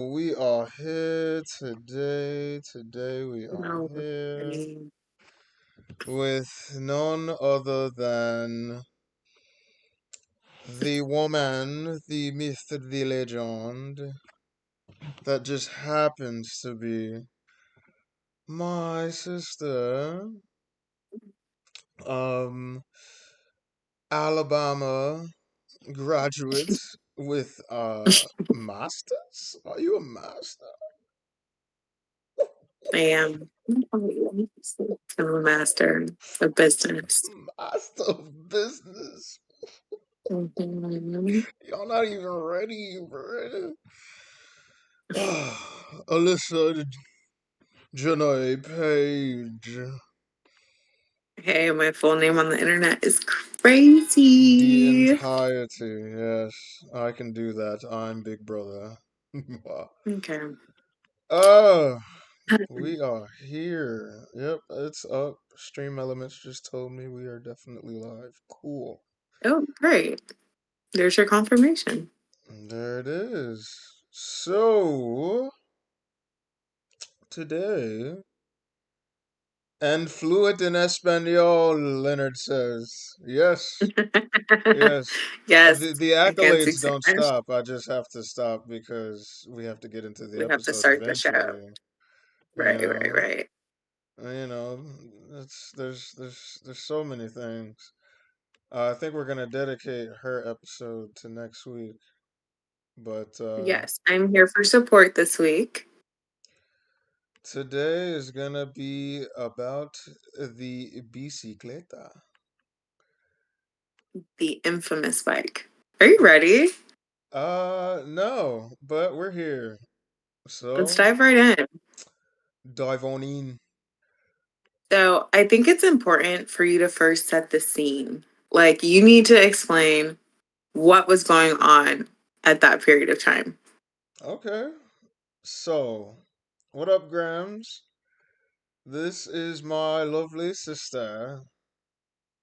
We are here today. Today we are No, I here mean, with none other than the woman, the myth, the legend that just happens to be my sister. Um, Alabama graduate with masters. Are you a master? I am. I'm a master of business. Master of business. Mhm. Y'all not even ready, bro. Alyssa Janae Page. Hey, my full name on the internet is The crazy. entirety, yes. I can do that. I'm Big Brother. Okay. Oh, we are here. Yep, it's up. Stream Elements just told me we are definitely live. Cool. Oh, great. There's your confirmation. There it is. So, today, and fluent in Espanol, Leonard says. Yes. Yes. Yes, The I can speak accolades don't Spanish. stop. I just have to stop because we have to get into the We have to episode start the show. eventually. You Right, right, know, right. you know, it's there's so many things. I think we're gonna dedicate her episode to next week, but Yes, I'm here for support this week. today is gonna be about the bicicleta. The infamous bike. Are you ready? No, but we're here, Let's so dive right in. dive on in. So I think it's important for you to first set the scene. Like you need to explain what was going on at that period of time. Okay. So, what up, Grams? This is my lovely sister.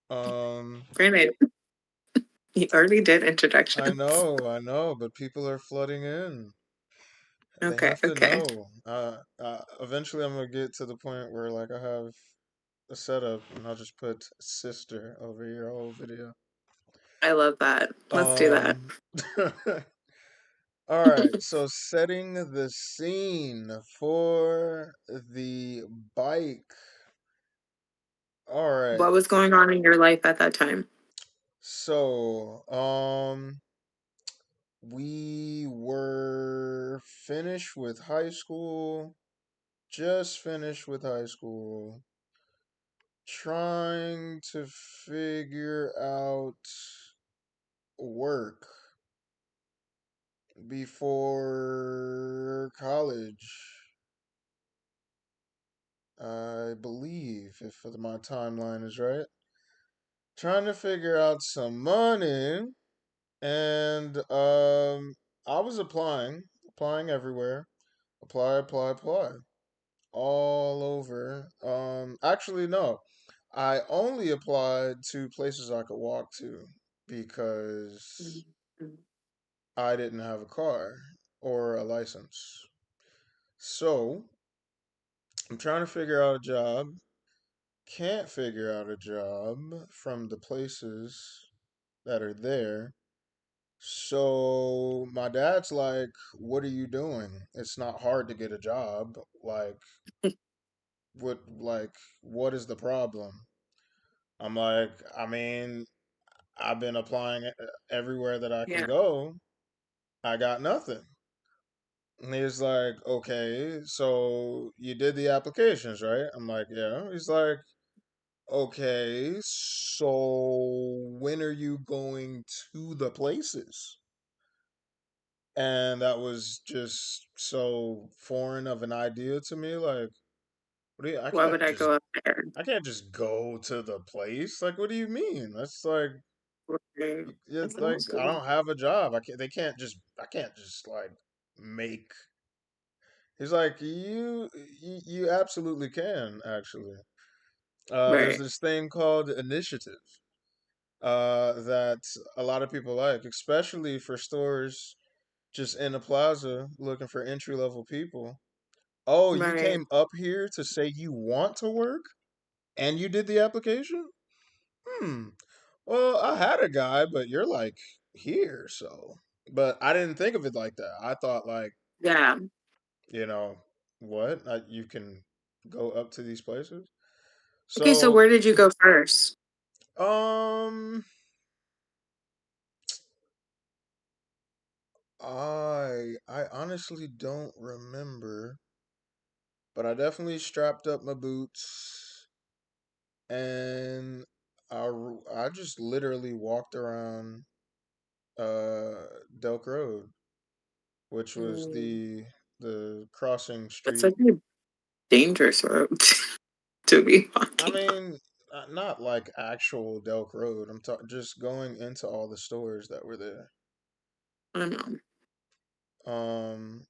Um, Granted, you already did introductions. I know, but people are flooding in. They Okay, have to okay. know. Eventually, I'm gonna get to the point where like I have a setup, and I'll just put sister over your whole video. I love that. Let's do that. Um, all right. So, setting the scene for the bike. All right. What was going on in your life at that time? So, we were finished with high school, just finished with high school, trying to figure out work before college, I believe, if my timeline is right. Trying to figure out some money, and I was applying everywhere. Apply all over. Actually, no. I only applied to places I could walk to because Mhm. I didn't have a car or a license. So I'm trying to figure out a job. Can't figure out a job from the places that are there. So my dad's like, "What are you doing? It's not hard to get a job. Like what is the problem?" I'm like, I mean, I've been applying everywhere that I can Yeah. go. I got nothing. And he's like, okay, so you did the applications, right? I'm like, yeah. He's like, okay, so when are you going to the places? And that was just so foreign of an idea to me. Like, what do you, Why would I go up there? I can't just go to the place. Like, what do you mean? That's like, Right. it's That's like I awesome. don't have a job. I can't just like make. He's like, you absolutely can actually. There's Right. this thing called initiative that a lot of people like, especially for stores just in the plaza looking for entry level people. Oh, you Right. came up here to say you want to work and you did the application? Hmm. Well, I had a guy, but you're like here, so. But I didn't think of it like that. I thought like, Yeah. you know, what? You can go up to these places. Okay, so So, where did you go first? um, I honestly don't remember, but I definitely strapped up my boots and I just literally walked around Delk Road, which was Mm, the crossing that's street. like a dangerous road to be I walking on. mean, not like actual Delk Road. I'm talking just going into all the stores that were there. I don't know. Um,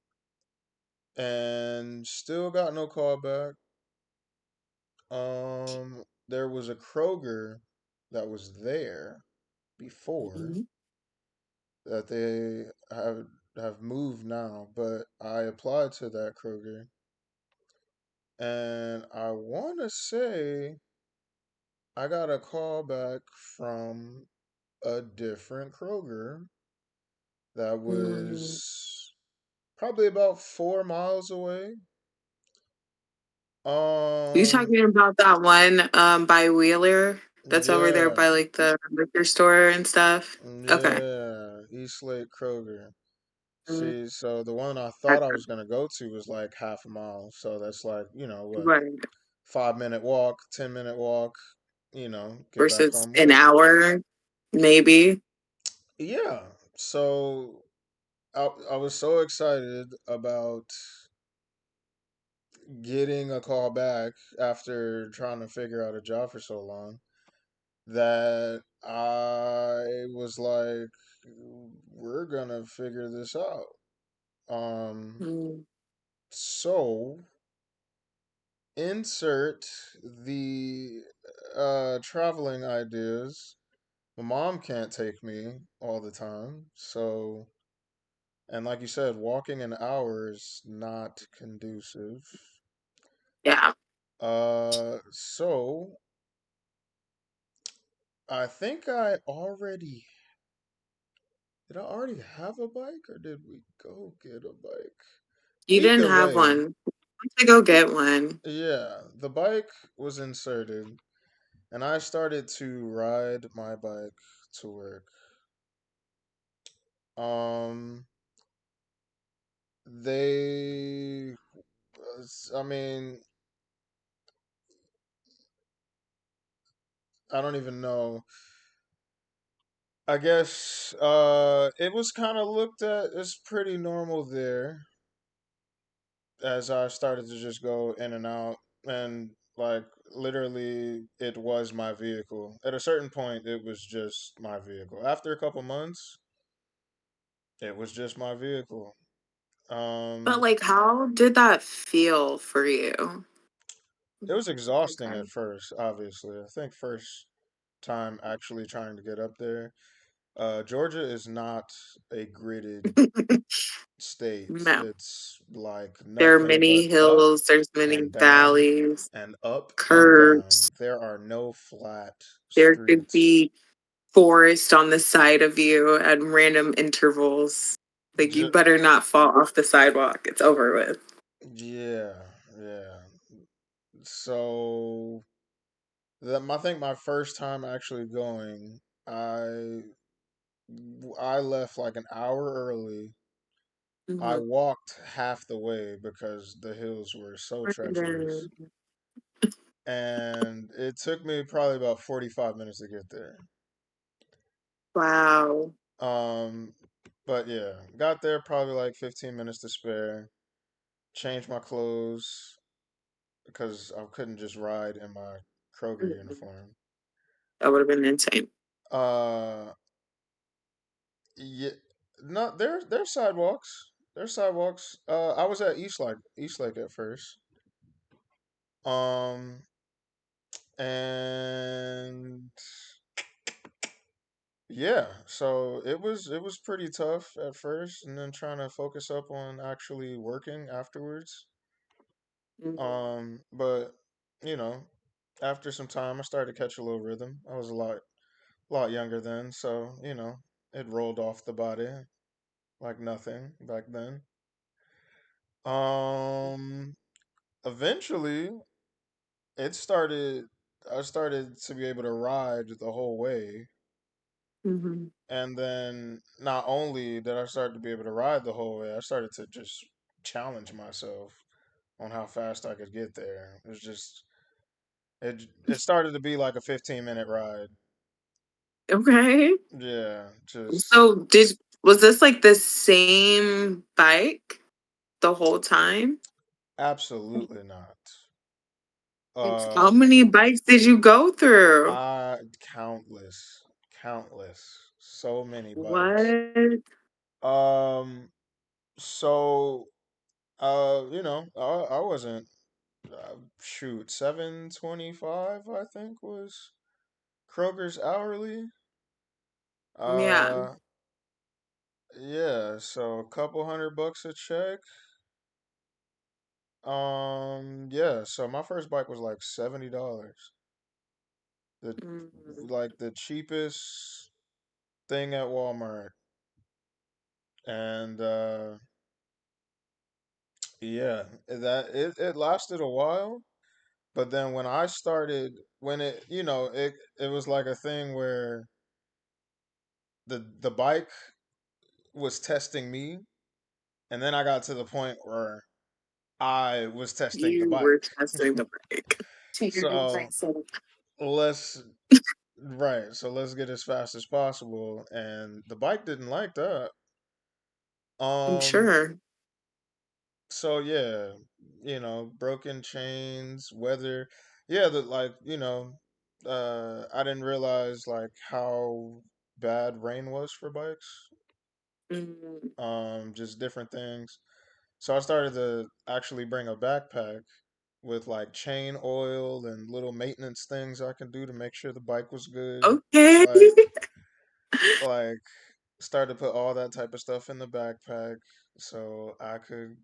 and still got no call back. There was a Kroger that was there before Mhm. that they have moved now, but I applied to that Kroger, and I want to say I got a call back from a different Kroger that Mm. was probably about 4 miles away. You Um, talking about that one by Wheeler that's over there yeah, by like the liquor store and stuff? Okay. yeah, East Lake Kroger. Mm, See, so the one I thought that's I was gonna go to was like half a mile. So that's like, what, right. 5 minute walk, 10 minute walk, get back Versus home an whatever. hour, maybe. Yeah. So I was so excited about getting a call back after trying to figure out a job for so long that I was like, we're gonna figure this out. Um, Mm. so insert the traveling ideas. My mom can't take me all the time, so and like you said, walking an hour is not conducive. Yeah. So I think I already did. I already have a bike, or did we go get a bike? You didn't Either have way, one. To go get one. yeah, the bike was inserted, and I started to ride my bike to work. Um, they, I mean, I don't even know. I guess it was kind of looked at as pretty normal there as I started to just go in and out, and like literally it was my vehicle. At a certain point it was just my vehicle. After a couple months, it was just my vehicle. But Um like, how did that feel for you? it was exhausting Okay. at first, obviously. I think first time actually trying to get up there. Georgia is not a gridded state. No. It's like There are nothing but many up hills, there's many and down valleys, and up and curves. down. There are no flat There could streets. be forest on the side of you at random intervals. Like, you Ju- better not fall off the sidewalk. It's over with. yeah, yeah. So I think my first time actually going, I I left like an hour early. I Mhm. walked half the way because the hills were so treacherous. And it took me probably about 45 minutes to get there. Wow. Um, but yeah, got there probably like 15 minutes to spare. Changed my clothes because I couldn't just ride in my Kroger Mhm. uniform. That would have been insane. Uh, yeah, no, there's sidewalks. There's sidewalks. I was at East Lake at first. Um, and yeah, so it was pretty tough at first, and then trying to focus up on actually working afterwards. Mhm. But you know, after some time, I started to catch a little rhythm. I was a lot younger then, so it rolled off the body like nothing back then. Um, Eventually, it started. I started to be able to ride the whole way, Mhm. and then not only did I start to be able to ride the whole way, I started to just challenge myself on how fast I could get there. It was just it started to be like a 15-minute ride. Okay. Yeah, just So did was this like the same bike the whole time? absolutely not. How Uh, many bikes did you go through? countless, so many bikes. What? Um, so I wasn't shoot 7.25 I think was Kroger's hourly. Yeah. Uh, yeah, so a couple $100 a check. Yeah, so my first bike was like $70. The Mm. like the cheapest thing at Walmart. And yeah, it lasted a while, but then when it was like a thing where the bike was testing me, and then I got to the point where I was testing the You bike. were testing the bike. So let's right, so let's get as fast as possible, and the bike didn't like that. I'm Um, sure. so yeah, broken chains, weather. Yeah, I didn't realize like how bad rain was for bikes. Mm. Just different things. So I started to actually bring a backpack with like chain oil and little maintenance things I can do to make sure the bike was good. Okay. Like like started to put all that type of stuff in the backpack so I could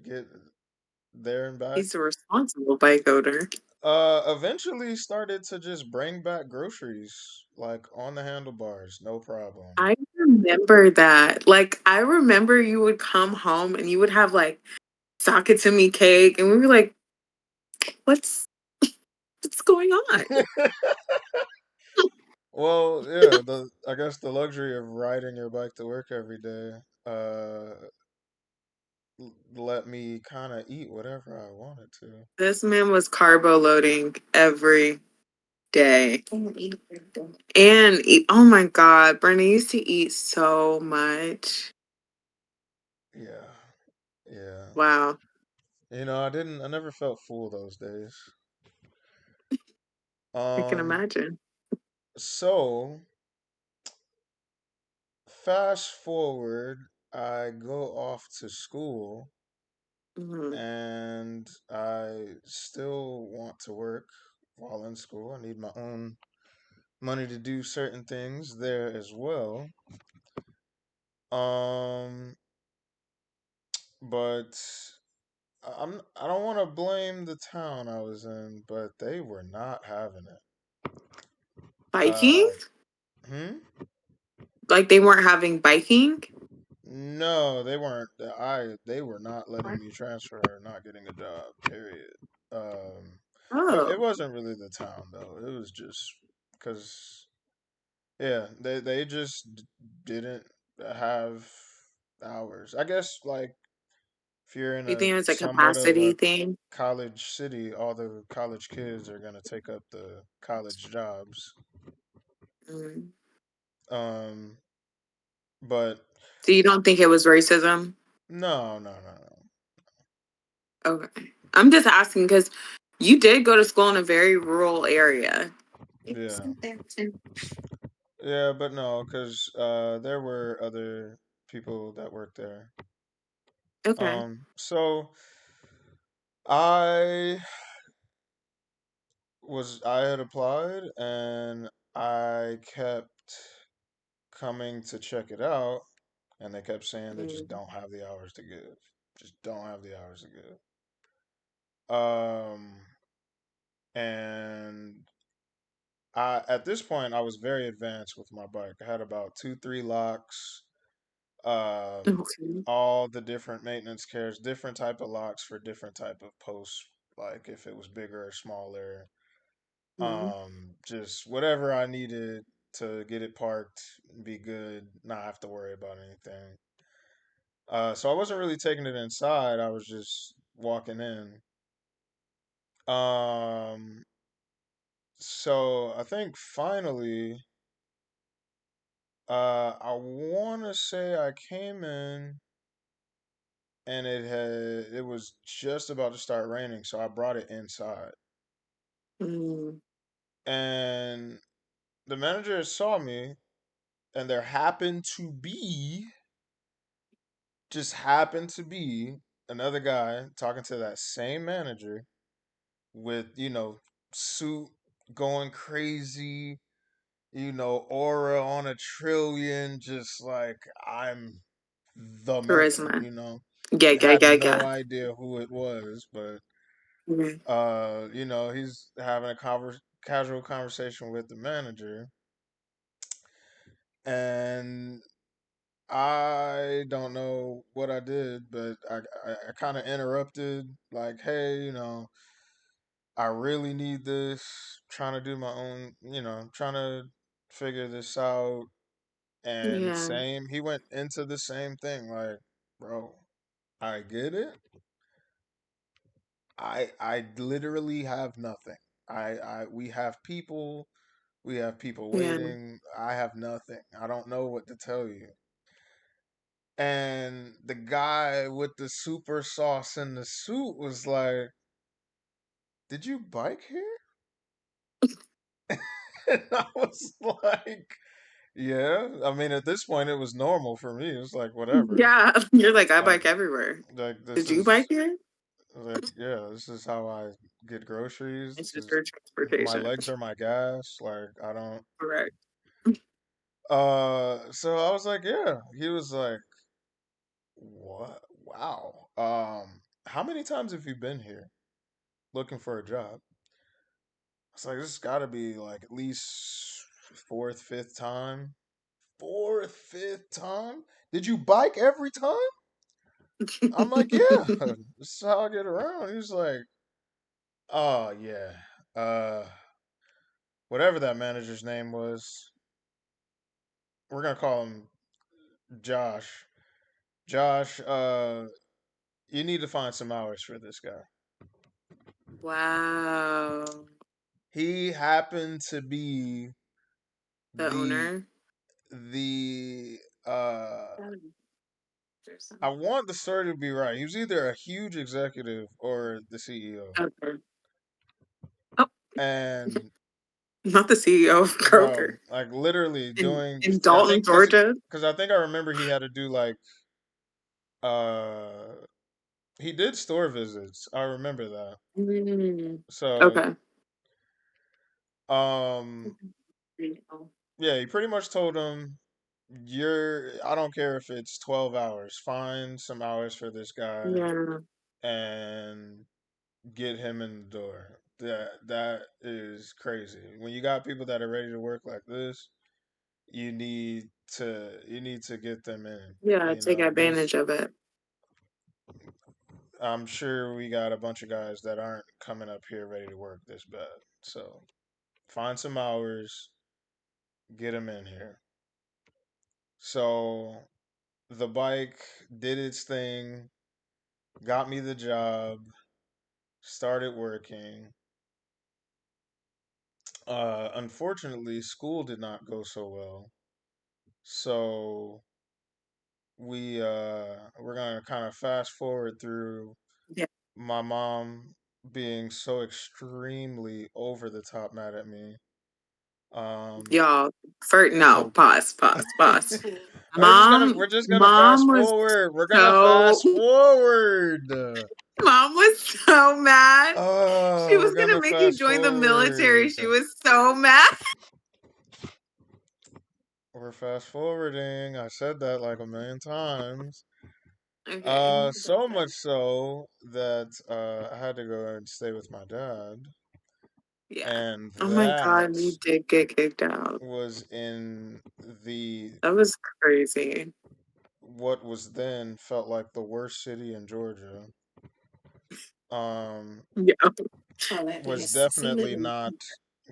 get there and back. He's a responsible bike owner. Eventually started to just bring back groceries like on the handlebars, no problem. I remember that. Like, I remember you would come home and you would have like sock it to me cake, and we were like, "What's what's going on?" Well, yeah, the I guess the luxury of riding your bike to work every day let me kind of eat whatever I wanted to. This man was carbo loading every day. And oh my God, Brenda used to eat so much. Yeah. Yeah. Wow, I never felt full those days. I can Um imagine. so fast forward, I go off to school Mhm. and I still want to work while in school. I need my own money to do certain things there as well. Um, but I don't want to blame the town I was in, but they were not having it. Biking? Uh, hmm? Like they weren't having biking? No, they weren't. They were not letting me transfer or not getting a job. Period. Um, it Oh, wasn't really the town though. It was just because yeah, they just didn't have hours. I guess like if you're in you a think it was a somewhat of capacity a thing? college city, all the college kids are gonna take up the college jobs. Mm. Um, but So you don't think it was racism? no, no, no, Okay. I'm just asking because you did go to school in a very rural area. no. Yeah, yeah, but no, because there were other people that worked there. Okay. So I I had applied and I kept. coming to check it out, and they kept saying they just Mm. don't have the hours to give. Just don't have the hours to give. Um, and at this point I was very advanced with my bike. I had about two, three locks, um, Okay. all the different maintenance cares, different type of locks for different type of posts, like if it was bigger or smaller. Mhm. Just whatever I needed to get it parked, be good, not have to worry about anything. So I wasn't really taking it inside. I was just walking in. Um, so I think finally, I want to say I came in and it was just about to start raining, so I brought it inside. Mm. And the manager saw me, and there happened to be just happened to be another guy talking to that same manager with, suit going crazy, aura on a trillion, just like I'm the man, Charisma. Yeah, I yeah, had yeah, no yeah. idea who it was, but Mhm. he's having a casual conversation with the manager, and I don't know what I did, but I kind of interrupted, like, hey, I really need this. Trying to do my own, trying to figure this out. And Yeah, same, he went into the same thing, like, bro, I get it. I literally have nothing. We have people yeah, waiting. I have nothing. I don't know what to tell you. And the guy with the super sauce in the suit was like, "Did you bike here?" And I was like, "Yeah." I mean, at this point, it was normal for me. It was like, whatever. yeah. You're like, I Like, bike everywhere. this Did you bike is here? like, yeah, this is how I get groceries. It's This just is for my transportation. legs are my gas. Like, I don't. Correct. So I was like, yeah. He was like, what? Wow. How many times have you been here looking for a job? It's like, this has got to be like at least fourth, fifth time. Fourth, fifth time? Did you bike every time? I'm like, yeah, this is how I get around. He was like, oh, yeah. Uh, Whatever that manager's name was, we're going to call him Josh. Josh, you need to find some hours for this guy. Wow. He happened to be The the owner. the uh Um, there's I some. want the story to be right. He was either a huge executive or the CEO. Okay. Oh, And not the CEO of bro, Kroger like literally doing, in I Dalton, think Georgia. cuz I think I remember he had to do like uh he did store visits. I remember that. Mm. So, Okay. um yeah, he pretty much told him, I don't care if it's 12 hours. Find some hours for this guy Yeah. and get him in the door. That is crazy. When you got people that are ready to work like this, you need to get them in. Yeah. You Take know, there's advantage of it. I'm sure we got a bunch of guys that aren't coming up here ready to work this bad. So find some hours, get them in here. So the bike did its thing, got me the job, started working. Unfortunately, school did not go so well. So we're gonna kind of fast forward through Yeah. my mom being so extremely over the top mad at me. Um, Y'all. First, no. so Pause. Pause. Pause. we're just gonna Mom fast was forward. We're gonna so fast forward. Mom was so mad. She Oh, was we're gonna gonna make you fast join the military. forward. She was so mad. we're fast forwarding. I said that like a million times. Okay. So much so that I had to go and stay with my dad, Yeah. and Oh my that God, you did get kicked out. was in the That was crazy. what was then felt like the worst city in Georgia. Um, Yeah. was definitely not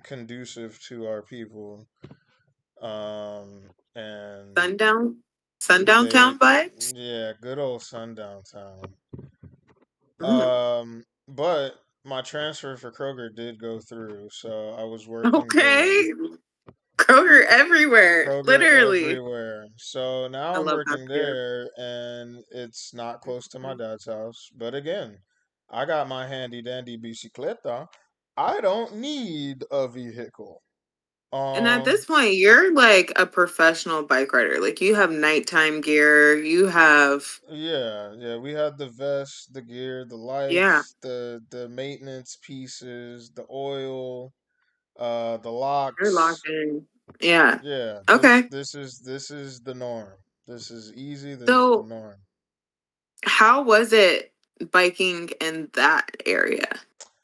conducive to our people. And Sundown? Sundown they, town vibes? yeah, good old sundown town. Mm. But my transfer for Kroger did go through, so I was working there. Okay. Kroger everywhere. Kroger Literally. everywhere. So now I I'm love that working for you. there, and it's not close to my dad's house. But again, I got my handy dandy bicicleta. I don't need a vehicle. And at Um, this point, you're like a professional bike rider. Like you have nighttime gear. You have, yeah, we had the vest, the gear, the yeah, lights, the maintenance pieces, the oil, the you're locks. locked in. Yeah. Yeah, Okay. this is the norm. This is easy. This is the So, norm. how was it biking in that area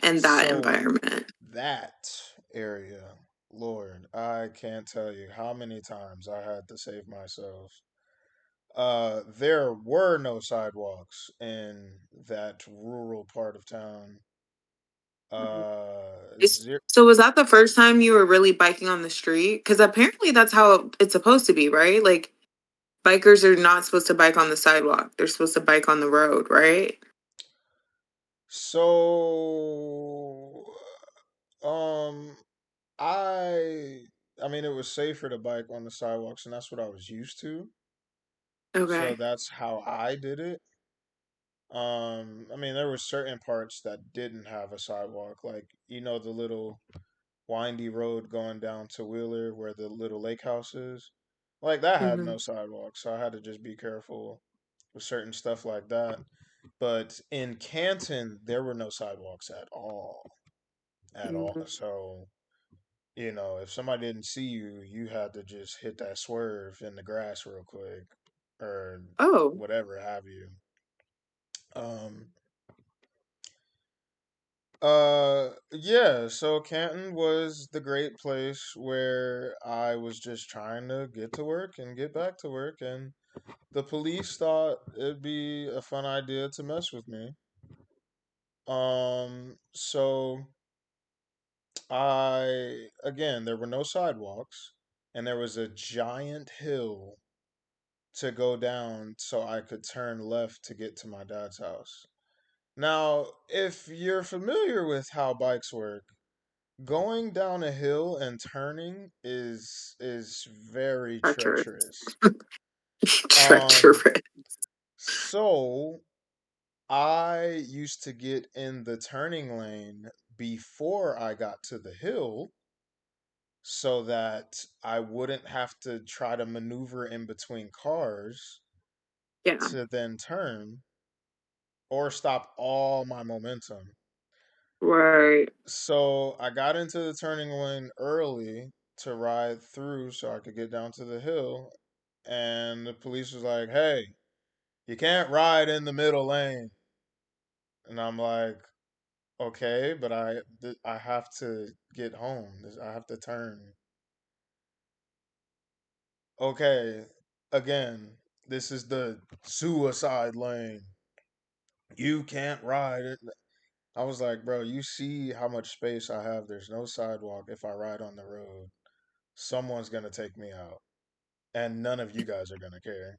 and that So environment? that area, Lord, I can't tell you how many times I had to save myself. There were no sidewalks in that rural part of town. Mhm. Uh, Is- zero, So, was that the first time you were really biking on the street? Because apparently that's how it's supposed to be, right? Like, bikers are not supposed to bike on the sidewalk. They're supposed to bike on the road, right? so, um, I, I mean, it was safer to bike on the sidewalks, and that's what I was used to. So Okay. that's how I did it. I mean, there were certain parts that didn't have a sidewalk, like the little windy road going down to Wheeler where the little lake house is. Like that had Hmm. no sidewalk, so I had to just be careful with certain stuff like that. But in Canton, there were no sidewalks at all. So if somebody didn't see you, you had to just hit that swerve in the grass real quick, or Oh, whatever have you. Um, yeah, so Canton was the great place where I was just trying to get to work and get back to work, and the police thought it'd be a fun idea to mess with me. So again, there were no sidewalks, and there was a giant hill to go down so I could turn left to get to my dad's house. Now, if you're familiar with how bikes work, going down a hill and turning is very treacherous. treacherous. Um, Treacherous. so I used to get in the turning lane before I got to the hill so that I wouldn't have to try to maneuver in between cars Yeah. to then turn or stop all my momentum. Right. So I got into the turning lane early to ride through so I could get down to the hill. And the police was like, hey, you can't ride in the middle lane. And I'm like, okay, but I have to get home. I have to turn. Okay, again, this is the suicide lane. You can't ride it. I was like, bro, you see how much space I have. There's no sidewalk if I ride on the road. Someone's going to take me out, and none of you guys are going to care.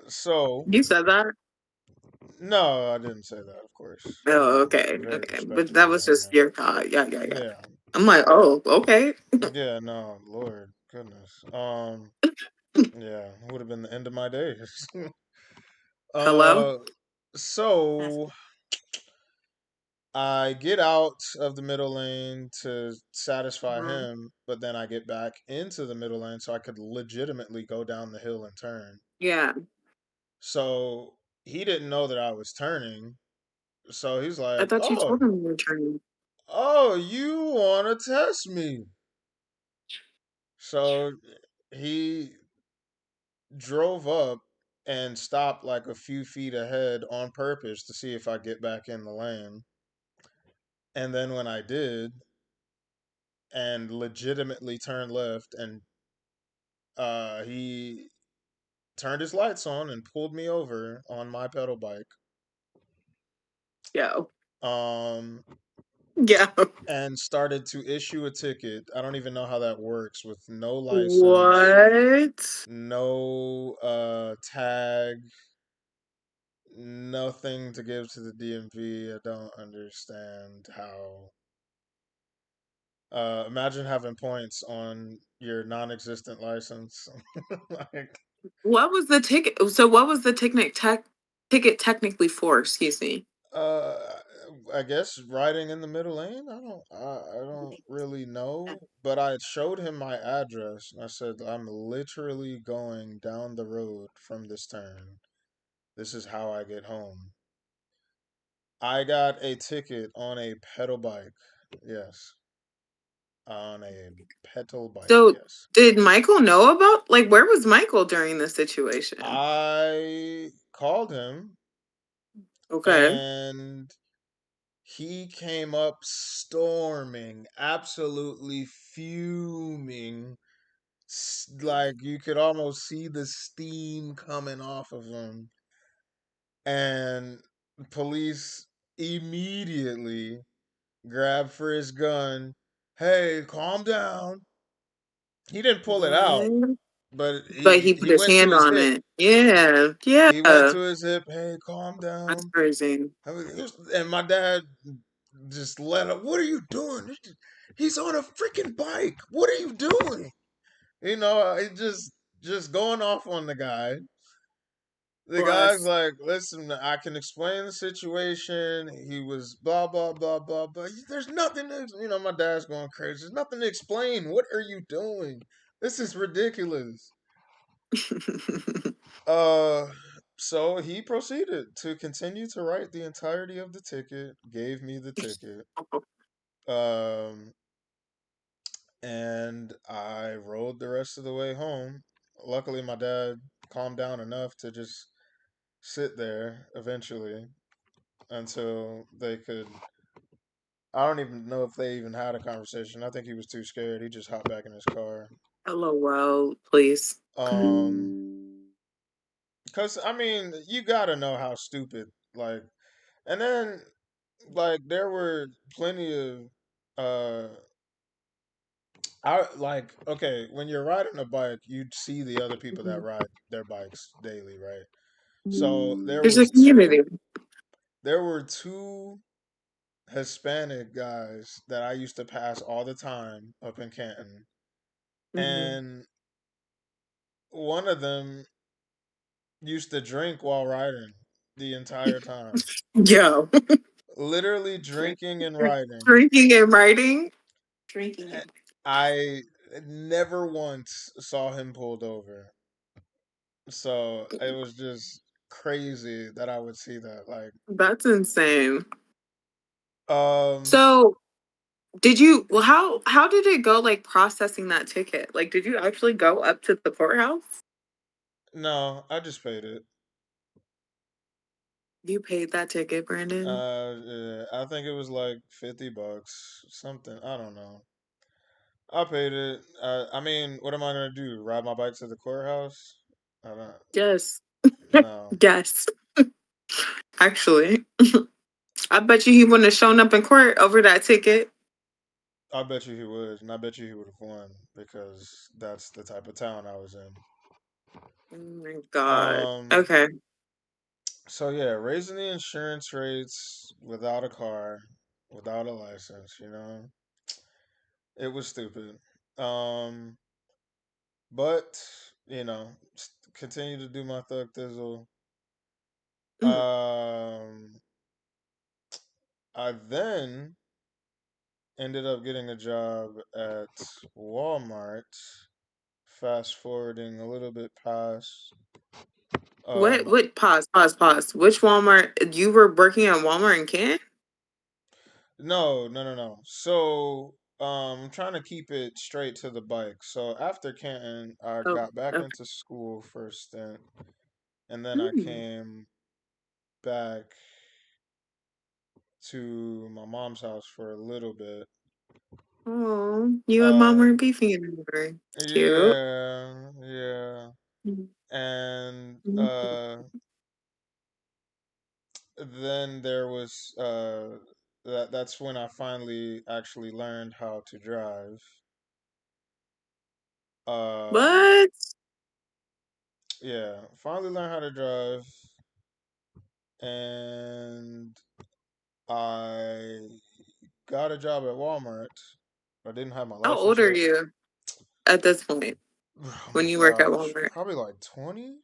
So You said that? no, I didn't say that, of course. Oh, okay. Very Okay. But that respectable was young just man. your thought. Yeah, yeah, yeah. Yeah. I'm like, oh, okay. Yeah, no, Lord, goodness. Yeah, it would have been the end of my days. Hello? uh, so I get out of the middle lane to satisfy Mhm. him, but then I get back into the middle lane so I could legitimately go down the hill and turn. Yeah. So he didn't know that I was turning. So he's I like, thought you told "Oh, him you were turning. oh, you want to test me?" So he drove up and stopped like a few feet ahead on purpose to see if I get back in the lane. And then when I did and legitimately turned left and he turned his lights on and pulled me over on my pedal bike. Yeah. Um Yeah. and started to issue a ticket. I don't even know how that works with no license, What? no tag, nothing to give to the DMV. I don't understand how. Imagine having points on your non-existent license. Like, What was the ticket? So what was the ticket technically for? Excuse me. uh, I guess riding in the middle lane. I don't really know. But I showed him my address. I said I'm literally going down the road from this turn. This is how I get home. I got a ticket on a pedal bike. Yes, on a pedal bike. So Yes. did Michael know about, like, where was Michael during this situation? I called him Okay. and he came up storming, absolutely fuming. Like you could almost see the steam coming off of him. And police immediately grabbed for his gun. Hey, calm down. He didn't pull it out, What? but But he he put he his went to hand his on hip. it. Yeah. He went Yeah. to his hip. Hey, calm That's down. crazy. And my dad just let up. What are you doing? He's on a freaking bike. What are you doing? He just going off on the guy. The guy's Bless. like, listen, I can explain the situation. He was blah blah blah blah blah. There's nothing to, my dad's going crazy. There's nothing to explain. What are you doing? This is ridiculous. Uh, so he proceeded to continue to write the entirety of the ticket. Gave me the ticket. Um, and I rode the rest of the way home. Luckily, my dad calmed down enough to just sit there eventually until they could. I don't even know if they even had a conversation. I think he was too scared. He just hopped back in his car. LOL, please. Cause I mean, you gotta know how stupid. Like, and then like there were plenty of uh I like okay, when you're riding a bike, you see the other people that Mhm. ride their bikes daily, right? So There's a community. there were two Hispanic guys that I used to pass all the time up in Canton. Mhm. And one of them used to drink while riding the entire time. Yo. Literally drinking and riding. Drinking and writing. Drinking Eh, and I never once saw him pulled over. So it was just crazy that I would see that. Like, That's insane. um, So did you, well, how did it go, like, processing that ticket? Like, did you actually go up to the courthouse? no, I just paid it. You paid that ticket, Brandon? Yeah, I think it was like $50, something. I don't know. I paid it. I mean, what am I gonna do? Ride my bike to the courthouse? I don't. Yes. No, Yes. Actually. I bet you he wouldn't have shown up in court over that ticket. I bet you he would, and I bet you he would have won because that's the type of town I was in. Oh my god. Um. Okay. So yeah, raising the insurance rates without a car, without a license, it was stupid. Um. But continue to do my thug thizzle. Mm. Um. I then ended up getting a job at Walmart. Fast forwarding a little bit past. What Um, pause. Which Walmart, you were working at Walmart in Kent? no, no, no, no. So, I'm trying to keep it straight to the bike. So after Canton, I Oh, got back okay. into school for a stint, and then I Hmm. came back to my mom's house for a little bit. Oh, you and mom Um, weren't beefing anymore. Cute. yeah, yeah, and Mhm. then there was that's when I finally actually learned how to drive. Um, What? yeah, finally learned how to drive, and I got a job at Walmart. I didn't have my How license old are yet. you at this point Oh when my you work at gosh, Walmart? probably like 20.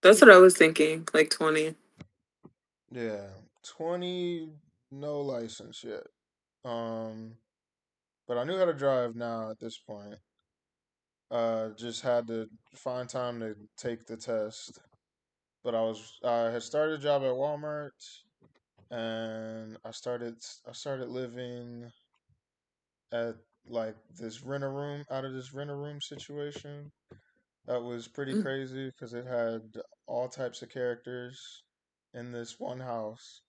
That's what I was thinking, like 20. Yeah, 20, no license yet. Um, but I knew how to drive now at this point. Just had to find time to take the test. But I had started a job at Walmart, and I started living at like this rent a room out of this rent a room situation. That was pretty Mm, crazy because it had all types of characters in this one house.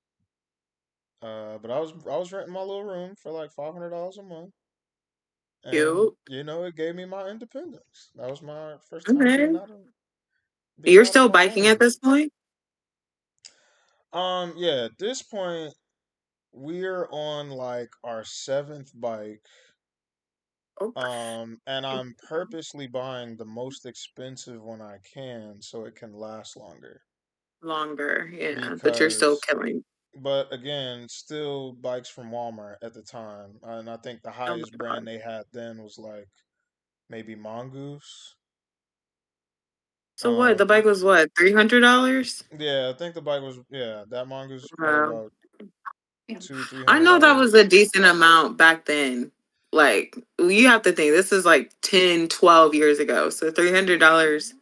But I was renting my little room for like $500 a month, and cute. it gave me my independence. That was my first time being Okay. out of being You're out of still my biking at home. this point? Yeah, at this point we're on like our seventh bike. Okay. And I'm purposely buying the most expensive one I can so it can last longer. Longer, yeah, but you're still Because, killing. but again, still bikes from Walmart at the time. And I think the Oh my highest brand god. they had then was like maybe Mongoose. So what? The Um, bike was what? $300? yeah, I think the bike was, yeah, that Mongoose was probably Wow. about two, three I hundred know that was a dollars. decent amount back then. Like, you have to think this is like 10, 12 years ago. So $300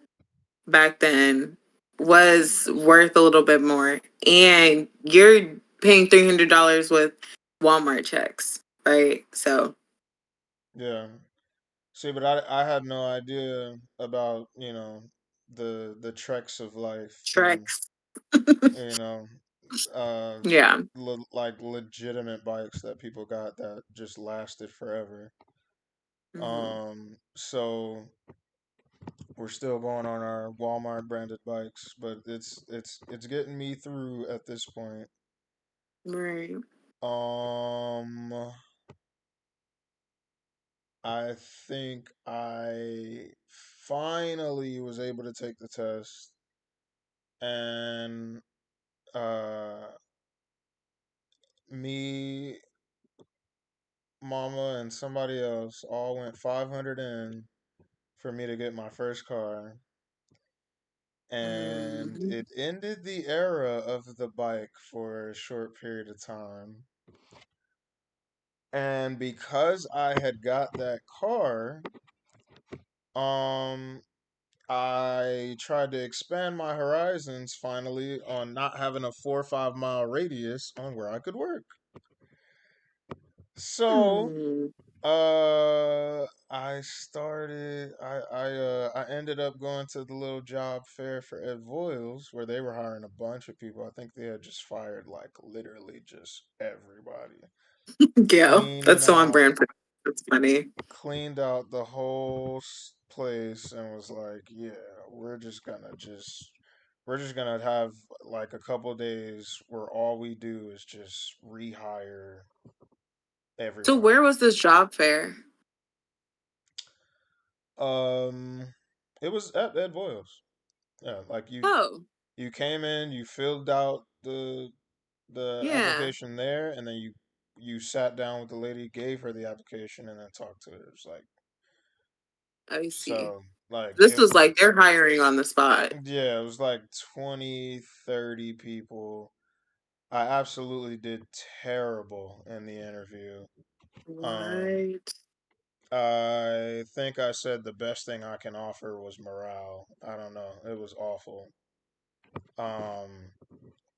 back then was worth a little bit more. And you're paying $300 with Walmart checks, right? So, Yeah. See, but I had no idea about, the treks of life and, Shreks. you know, uh, Yeah. like legitimate bikes that people got that just lasted forever. Hmm. So we're still going on our Walmart branded bikes, but it's getting me through at this point. Right. Um, I think I finally was able to take the test, and uh, me, mama, and somebody else all went 500 in for me to get my first car, and Mhm. it ended the era of the bike for a short period of time. And because I had got that car, um, I tried to expand my horizons finally on not having a 4 or 5 mile radius on where I could work. So, Hmm. I ended up going to the little job fair for Ed Voiles where they were hiring a bunch of people. I think they had just fired like literally just everybody. Yeah, Cleaning that's so on out, brand for that's funny. cleaned out the whole place and was like, yeah, we're just gonna have like a couple days where all we do is just rehire So everybody. where was this job fair? Um, it was at Ed Voiles. Yeah, like Oh, you came in, you filled out the yeah, application there, and then you sat down with the lady, gave her the application, and then talked to her. It was like I see. so like This it was like they're hiring on the spot. yeah, it was like 20, 30 people. I absolutely did terrible in the interview. Um, What? I think I said the best thing I can offer was morale. I don't know. It was awful. Um,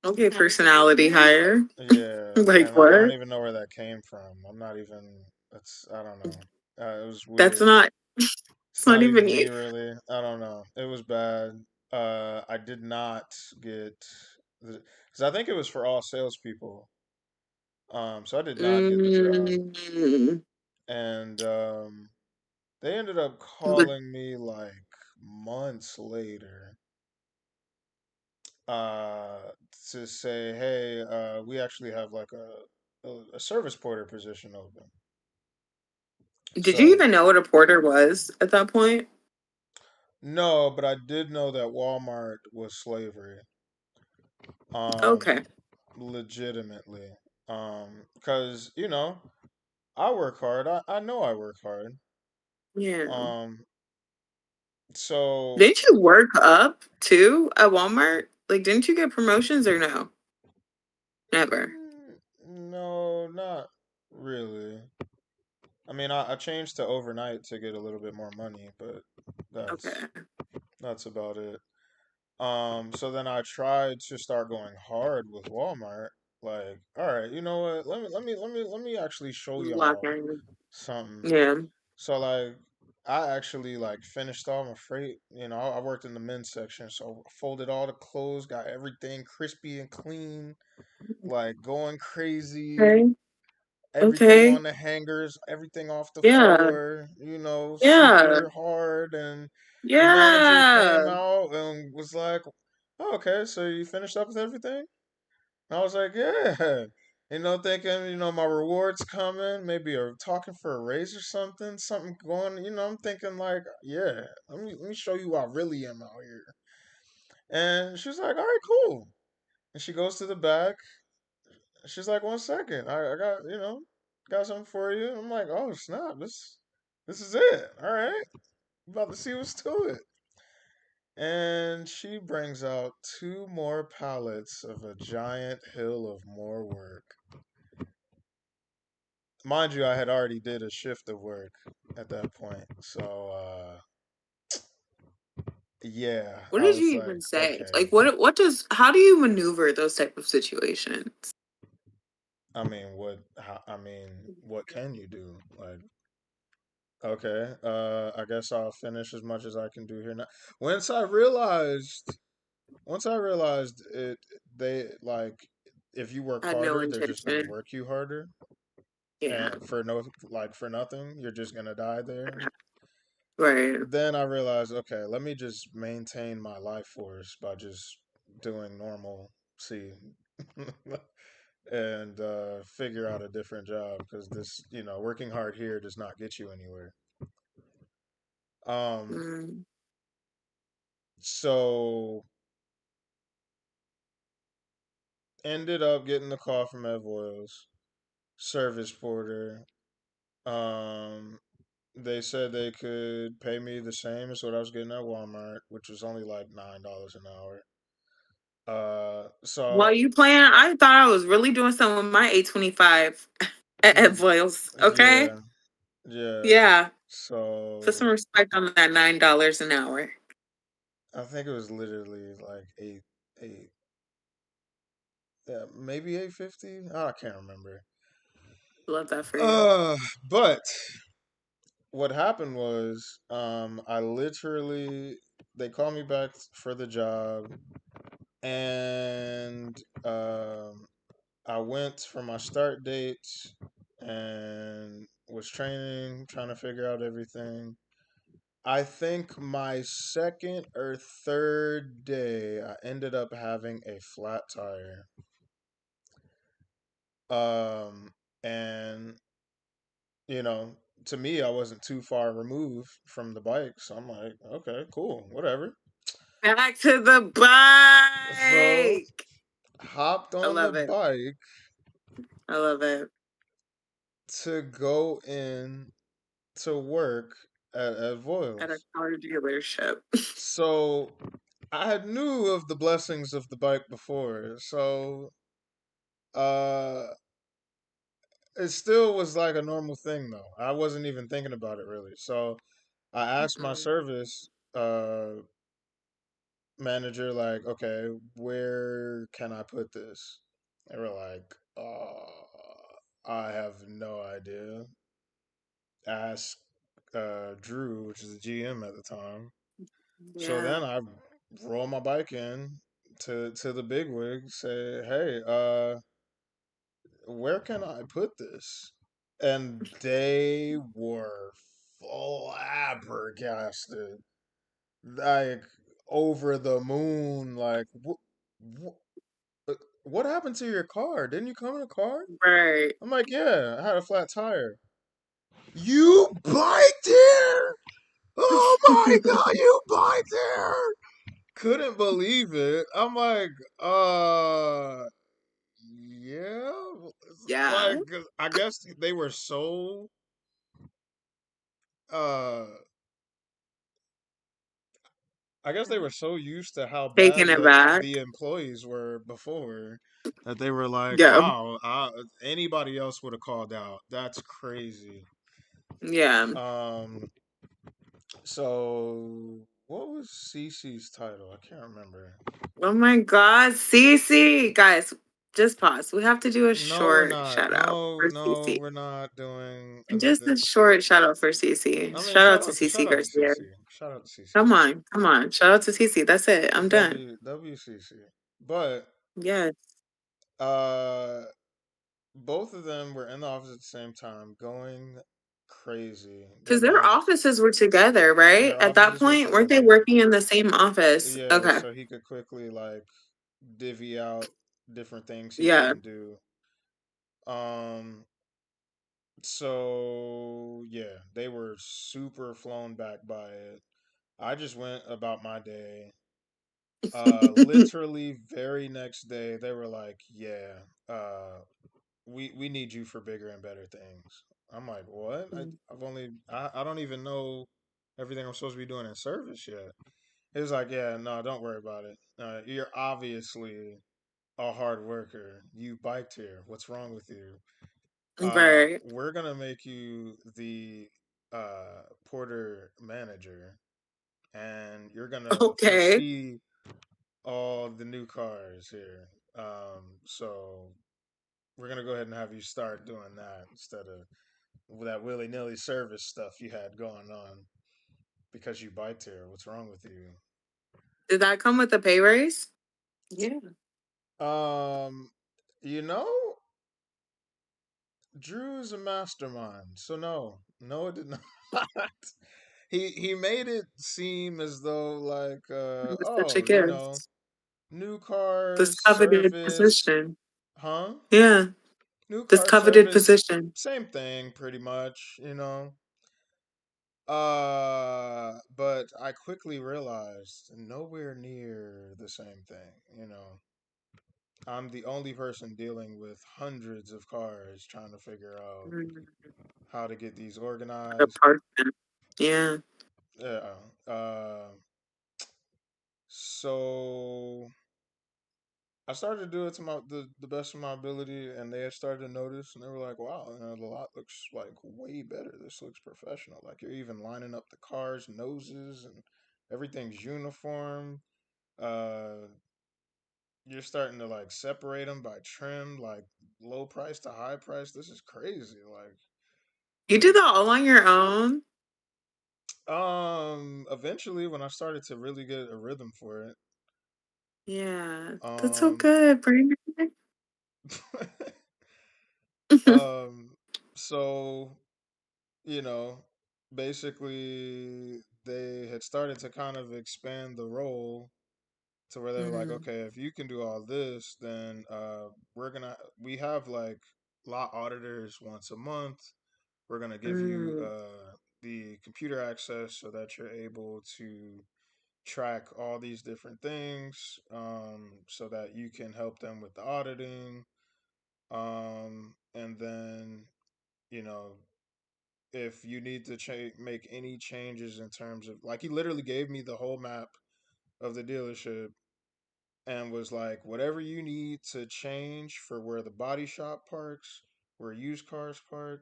Okay, personality hire. yeah, Like and I don't what? even know where that came from. I'm not even. I don't know. It was That's weird. not. It's It's not not even even you. me, really. I don't know. It was bad. I did not get because I think it was for all salespeople. So I did not get the job, Mm, and they ended up but calling me like months later, to say, "Hey, we actually have like a service porter position open." did you So even know what a porter was at that point? no, but I did know that Walmart was slavery. Okay. Um, legitimately. Because I work hard. I know I work hard. Yeah. Um, so Didn't you work up too at Walmart? Like, didn't you get promotions or no? Never. no, not really. I mean, I changed to overnight to get a little bit more money, but that's Okay. that's about it. So then I tried to start going hard with Walmart. Like, all right, you know what? Let me actually show Lock y'all in. something. Yeah. So like, I actually like finished all my freight. I worked in the men's section, so I folded all the clothes, got everything crispy and clean, like going crazy. Okay. Everything Okay. on the hangers, everything off the Yeah. floor, Yeah. super hard. And the manager came Yeah. out and was like, "Oh, okay, so you finished up with everything?" And I was like, "Yeah." Thinking, my rewards coming, maybe talking for a raise or something going. I'm thinking like, yeah, let me show you who I really am out here. And she was like, "All right, cool." And she goes to the back. She's like, "1 second, I got got something for you." I'm like, "Oh snap, this is it. All right, about to see what's to it." And she brings out two more pallets of a giant hill of more work. Mind you, I had already did a shift of work at that point, so yeah, What I did was you like, even say? okay. Like, what does, how do you maneuver those type of situations? I mean, what can you do? Like, okay, I guess I'll finish as much as I can do here now. Once I realized, once I realized it, they like, if you work I had no harder, they're just gonna intention. work you harder, Yeah. and for nothing, you're just gonna die there. Right. Then I realized, okay, let me just maintain my life force by just doing normal C, and figure out a different job because this, working hard here does not get you anywhere. Um, Mm. so ended up getting the call from Ev Oils, service porter. Um, they said they could pay me the same as what I was getting at Walmart, which was only like $9 an hour. While So you playing, I thought I was really doing something with my 825 at Voiles. Okay. yeah, yeah. Yeah. Put some So respect on that $9 an hour. I think it was literally like eight, yeah, maybe 850. I can't remember. Love that for you. Uh, but what happened was, I literally they called me back for the job, and I went for my start date and was training, trying to figure out everything. I think my second or third day, I ended up having a flat tire. Um, and you know, to me, I wasn't too far removed from the bike, so I'm like, okay, cool, whatever. Back to the So bike. hopped I on the love it. bike I love it. to go in to work at At a Voiles. car dealership. So I had knew of the blessings of the bike before, so uh, it still was like a normal thing though. I wasn't even thinking about it really. So I asked my Mm. service manager, like, okay, where can I put this? They were like, I have no idea. ask Drew, which is the GM at the time. So then Yeah. I roll my bike in to the big wig, say, "Hey, where can I put this?" And they were flabbergasted, like over the moon. Like, what happened to your car? Didn't you come in a car? Right. I'm like, yeah, I had a flat tire. You biked here? Oh my god, you biked here! Couldn't believe it. I'm like, yeah, Yeah. like I guess they were so uh I guess they were so used to how Taking bad it back. the employees were before that they were like, Yeah. wow, anybody else would have called out. That's crazy. Yeah. Um, so what was Cece's title? I can't remember. Oh my God, Cece. Guys, just pause. We have to do a No, we're short not. shout out No, for no, Cece. we're not doing Just anything. a short shout out for Cece. I mean, Shout out to shout Cece out to Garcia. Cece. Shout out to Cece. Come on. Come on. Shout out to Cece. That's it. I'm done. WCC. But Yes. uh both of them were in the office at the same time, going crazy. They're Because their doing offices were together, right? their At that offices were point, weren't they together. working in the same office? Yeah, Okay. so he could quickly like divvy out different things he Yeah. couldn't do. Um, so yeah, they were super flown back by it. I just went about my day. Literally very next day, they were like, "Yeah, we need you for bigger and better things." I'm like, "What? I don't even know everything I'm supposed to be doing in service yet." He was like, "Yeah, no, don't worry about it. You're obviously a hard worker. You biked here. What's wrong with you? Right. We're gonna make you the porter manager, and you're gonna Okay. foresee all the new cars here. So we're gonna go ahead and have you start doing that instead of that willy nilly service stuff you had going on because you biked here. What's wrong with you?" Did that come with a pay raise? Yeah. Um, you know, Drew is a mastermind, so no, no, it did not. He made it seem as though like, It was such a oh, gift. new This cars, coveted service, position. huh? Yeah. New This car coveted service, position. same thing, pretty much. But I quickly realized nowhere near the same thing. I'm the only person dealing with hundreds of cars trying to figure out Mm, how to get these the organized. part. Yeah. Yeah. So I started to do it to the best of my ability, and they had started to notice, and they were like, "Wow, the lot looks like way better. This looks professional. Like you're even lining up the cars' noses, and everything's uniform. Uh, you're starting to like separate them by trim, like low price to high price. This is crazy. You did that all on your own? Eventually, when I started to really get a rhythm for it, Yeah. That's so um, good, Brandon. um, so you know, basically they had started to kind of expand the role to where they were like, Mm, okay, if you can do all this, then we have like lot auditors once a month. We're gonna give you mm, the computer access so that you're able to track all these different things, so that you can help them with the auditing. And then you know if you need to make any changes in terms of like he literally gave me the whole map of the dealership and was like whatever you need to change for where the body shop parks, where used cars park,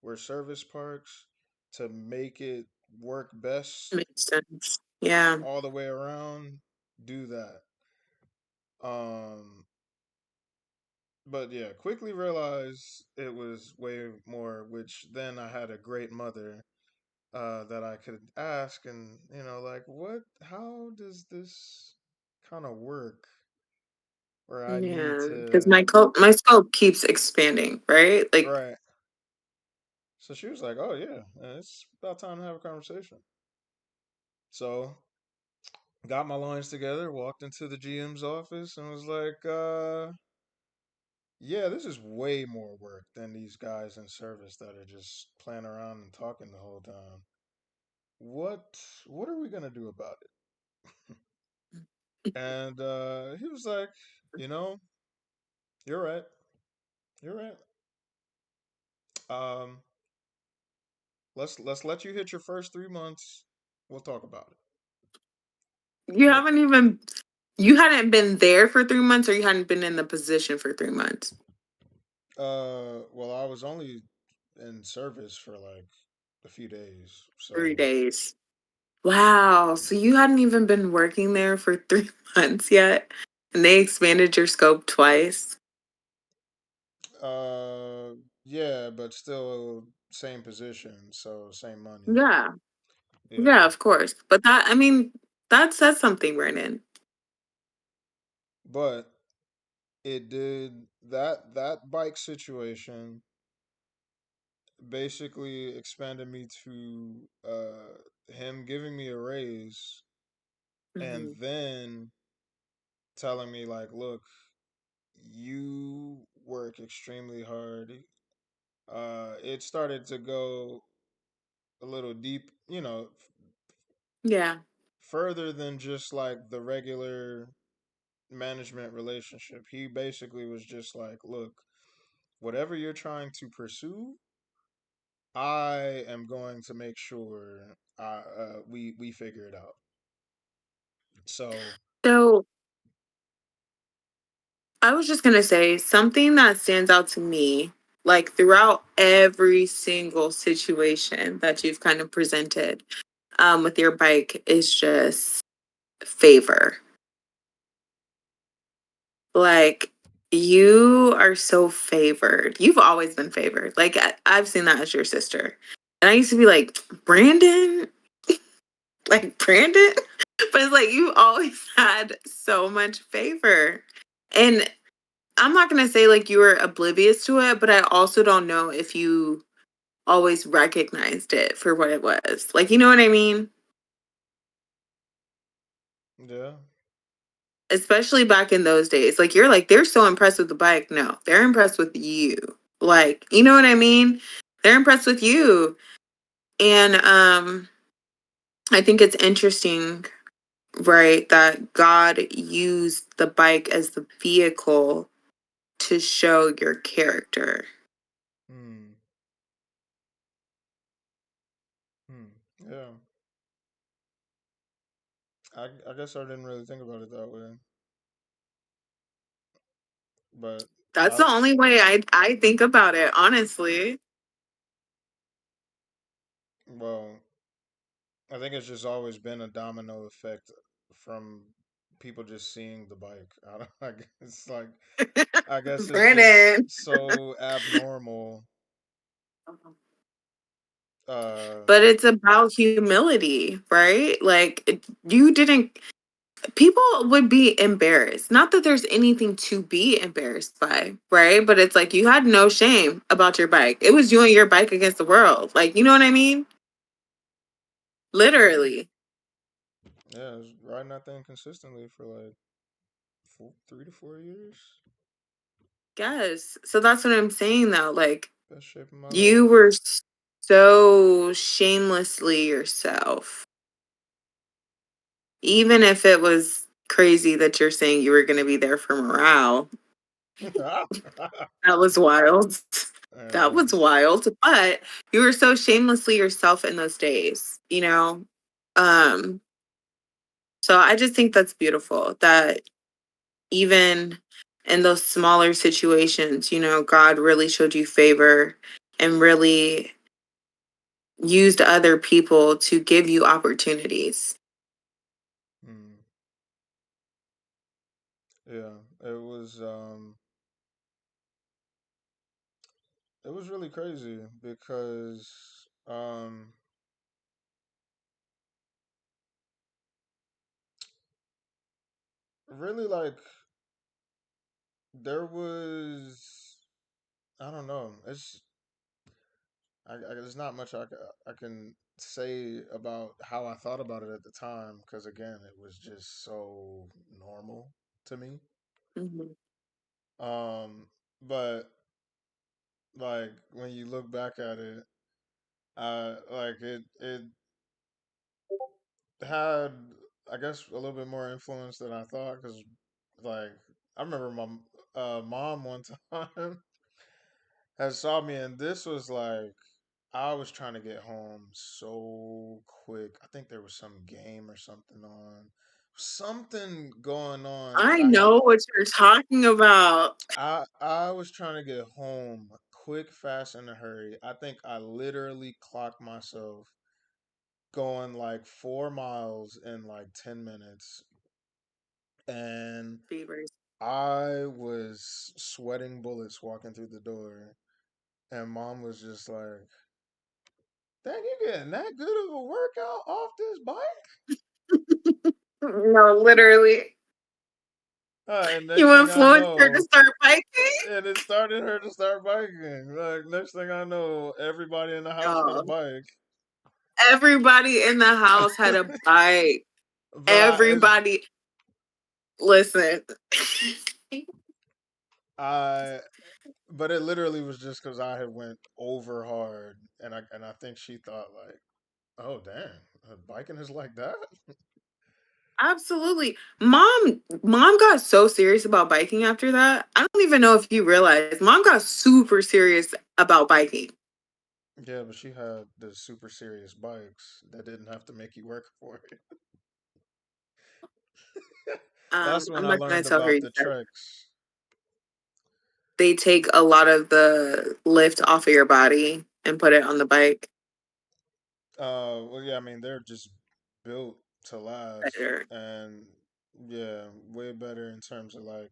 where service parks, to make it work best makes sense. Yeah. all the way around, do that. um but yeah, quickly realized it was way more. Which then I had a great mother that I could ask, and like, what? How does this kind of work? Where I need Yeah, because to, my scope keeps expanding, right? Like, right? So she was like, "Oh yeah, it's about time to have a conversation." So got my lines together, walked into the GM's office, and was like, "Yeah, this is way more work than these guys in service that are just playing around and talking the whole time. What what are we gonna do about it?" And he was like, "You know, you're right. You're right. Um, let's let you hit your first 3 months. We'll talk about it." you Like, haven't even you hadn't been there for 3 months, or you hadn't been in the position for 3 months. well, I was only in service for like a few days, 3 days. Wow. So you hadn't even been working there for 3 months yet, and they expanded your scope twice. uh, yeah, but still same position, so same money. Yeah. Yeah, Yeah, of course. But that says something, Brandon. but it did that bike situation basically expanded me to him giving me a raise and Hmm. then telling me like, look, you work extremely hard. It started to go a little deep, Yeah. further than just like the regular management relationship. He basically was just like, look, whatever you're trying to pursue, I am going to make sure we figure it out. So, So I was just gonna say something that stands out to me, like throughout every single situation that you've kind of presented, with your bike, is just favor. Like, you are so favored. You've always been favored. Like, I've seen that as your sister. And I used to be like, Brandon? Like, Brandon? But it's like, you always had so much favor. And I'm not going to say like you were oblivious to it, but I also don't know if you always recognized it for what it was. Like, you know what I mean? yeah. Especially back in those days. Like, you're like, they're so impressed with the bike. No, they're impressed with you. Like, you know what I mean? They're impressed with you. And I think it's interesting, right, that God used the bike as the vehicle to show your character. Hmm. Hmm. Yeah. I guess I didn't really think about it that way, but That's I the only way I think about it, honestly. well, I think it's just always been a domino effect from people just seeing the bike. I don't. I guess it's just Brandon. so abnormal. But it's about humility, right? Like, you didn't, people would be embarrassed. Not that there's anything to be embarrassed by, right? But it's like you had no shame about your bike. It was you and your bike against the world. Like, you know what I mean? Yeah, Literally. yeah. I was riding that thing consistently for like 3 to 4 years. Yes. So that's what I'm saying though. Like, Best shape of my you life. were so shamelessly yourself. Even if it was crazy that you're saying you were going to be there for morale. That was wild. That Yeah. was wild. But you were so shamelessly yourself in those days, you know? Um, so I just think that's beautiful that even in those smaller situations, God really showed you favor and really used other people to give you opportunities. Hmm. Yeah. It was. it was really crazy because um really like there was I don't know. There's not much I can say about how I thought about it at the time because again, it was just so normal to me. Mhm. Um, but like when you look back at it, like it had I guess a little bit more influence than I thought because like I remember my mom one time had saw me and this was like I was trying to get home so quick. I think there was some game or something on. Something going on that I know what you're talking about. I was trying to get home quick, fast, in a hurry. I think I literally clocked myself going like 4 miles in like 10 minutes. And Beavers. I was sweating bullets walking through the door. And mom was just like, dang, you getting that good of a workout off this bike? No, literally. And next You thing I influenced her to know, start biking? and it started her to start biking. Like next thing I know, everybody in the house had a Oh, bike. everybody in the house had a bike. but it's Everybody, listen. I but it literally was just because I had went over hard, and I think she thought like, oh damn, biking is like that. Absolutely. Mom got so serious about biking after that. I don't even know if you realize. Mom got super serious about biking. Yeah, but she had the super serious bikes that didn't have to make you work for it. That's when I'm I not gonna learned tell her about yet. the treks. They take a lot of the lift off of your body and put it on the bike. Well, yeah, I mean they're just built to last, Better. and yeah, way better in terms of like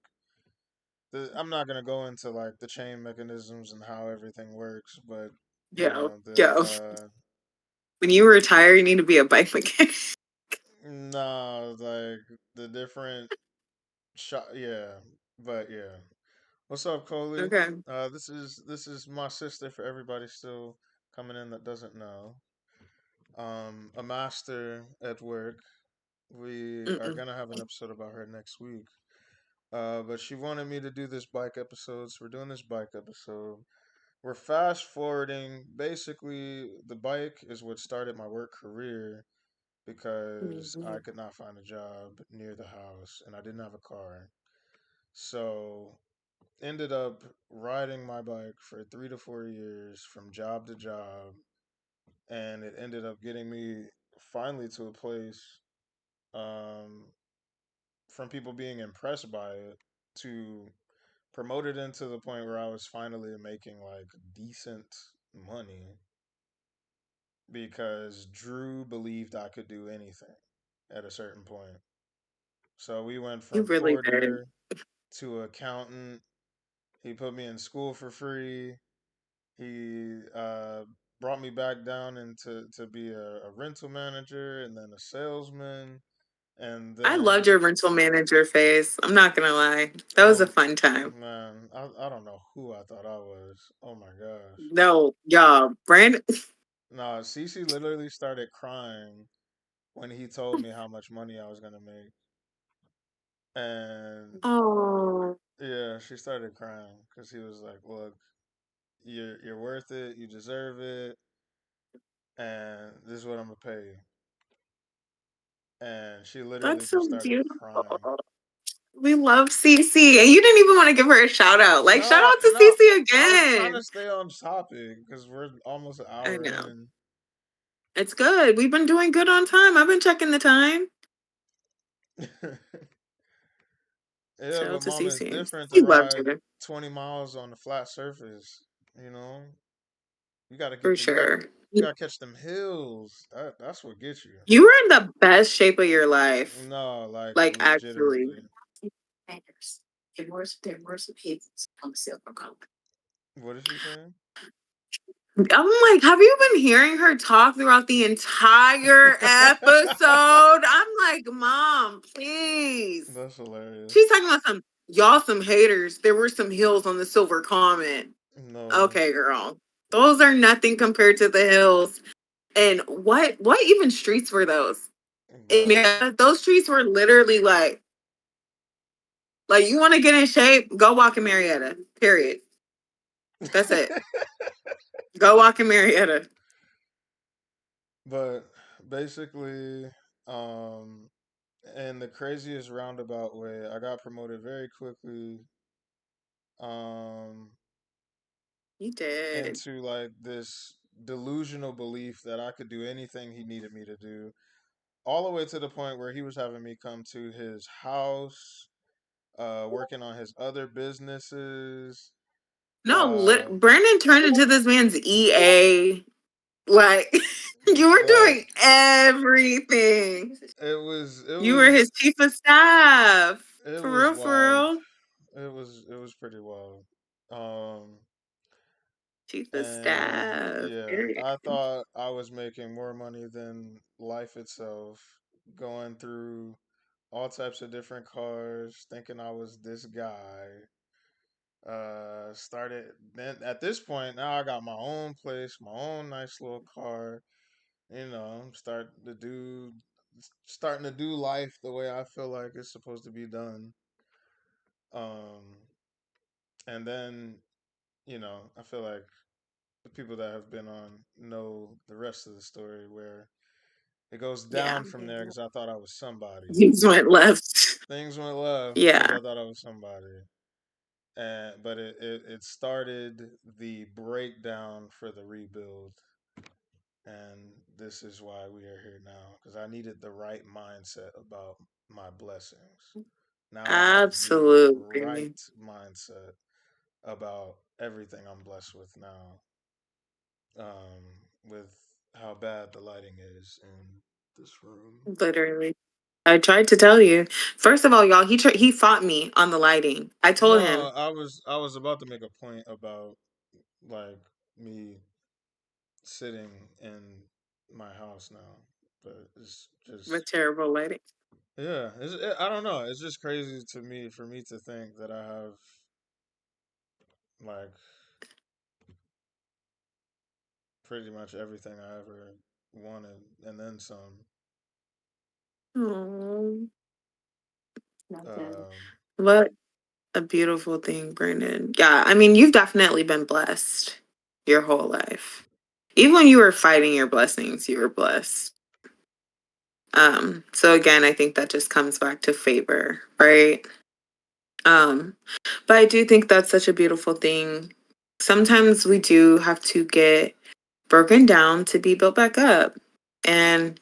I'm not gonna go into like the chain mechanisms and how everything works, but you Yo, know yo. When you retire, you need to be a bike mechanic. no, like the different shot, yeah, but yeah. What's up, Coley? Okay. This is my sister for everybody still coming in that doesn't know. A master at work. We are Mm-mm. gonna have an episode about her next week. But she wanted me to do this bike episode, so we're doing this bike episode. We're fast forwarding. Basically, the bike is what started my work career because I Mhm. could not find a job near the house and I didn't have a car. So, ended up riding my bike for 3 to 4 years from job to job, and it ended up getting me finally to a place um, from people being impressed by it to promoted into the point where I was finally making like decent money because Drew believed I could do anything at a certain point. So we went You from really did. porter to accountant. He put me in school for free. He brought me back down into to be a rental manager and then a salesman. And I then loved your rental manager phase. I'm not gonna lie. That was a oh fun time. man, I don't know who I thought I was. Oh my gosh. No, y'all. Brandon. No, Cece literally started crying when he told me how much money I was gonna make. And Oh, yeah, she started crying because he was like, "Look, you're worth it. You deserve it, and this is what I'm gonna pay you." And she literally that's just so started crying. beautiful. We love Cece. And you didn't even want to give her a shout out. Like, shout No, out to no, Cece I was trying again. to stay on topic because we're almost an I hour know. in. It's good. We've been doing good on time. I've been checking the time. Yeah, Shout out but to mom, it's Cece. different to She loved ride you 20 miles on a flat surface. You know, you got to for get the sure. you got to catch them hills. That's what gets you. You were in the best shape of your life. No, like Like, actually. legitimately. There were some pieces on the silver color. What is she saying? I'm like, have you been hearing her talk throughout the entire episode? I'm like, Mom, please. That's hilarious. She's talking about some y'all some haters. There were some hills on the silver comment. No. Okay, girl. Those are nothing compared to the hills. And what even streets were those? In Bro. Marietta, those streets were literally like you want to get in shape, go walk in Marietta. Period. That's it. Go walk in Marietta. But basically, um, in the craziest roundabout way, I got promoted very quickly, um, You did. into like this delusional belief that I could do anything he needed me to do, all the way to the point where he was having me come to his house, working on his other businesses. No, Uh, Brandon turned into this man's EA. Like you were like doing everything. it You were his was chief of staff. it For was real, for wild. real. It was pretty wild. Um, Chief of and staff. yeah, Period. I thought I was making more money than life itself, going through all types of different cars, thinking I was this guy. Started then at this point now I got my own place, my own nice little car. I'm starting to do life the way I feel like it's supposed to be done. Um, and then I feel like the people that have been on know the rest of the story where it goes Yeah. down from there because I thought I was somebody. Things went left. Things went left because Yeah. I thought I was somebody. But it started the breakdown for the rebuild. And this is why we are here now because I needed the right mindset about my blessings. Now I have the Absolutely. right mindset about everything I'm blessed with now, with how bad the lighting is in this room. Literally. I tried to tell you. First of all, y'all, he fought me on the lighting. I told No, him I was about to make a point about like me sitting in my house now, but it's with just terrible lighting. yeah, I don't know. It's just crazy to me for me to think that I have like pretty much everything I ever wanted and then some. Oh, Um, what a beautiful thing, Brandon. Yeah, I mean, you've definitely been blessed your whole life. Even when you were fighting your blessings, you were blessed. So again, I think that just comes back to favor, right? Um, but I do think that's such a beautiful thing. Sometimes we do have to get broken down to be built back up. And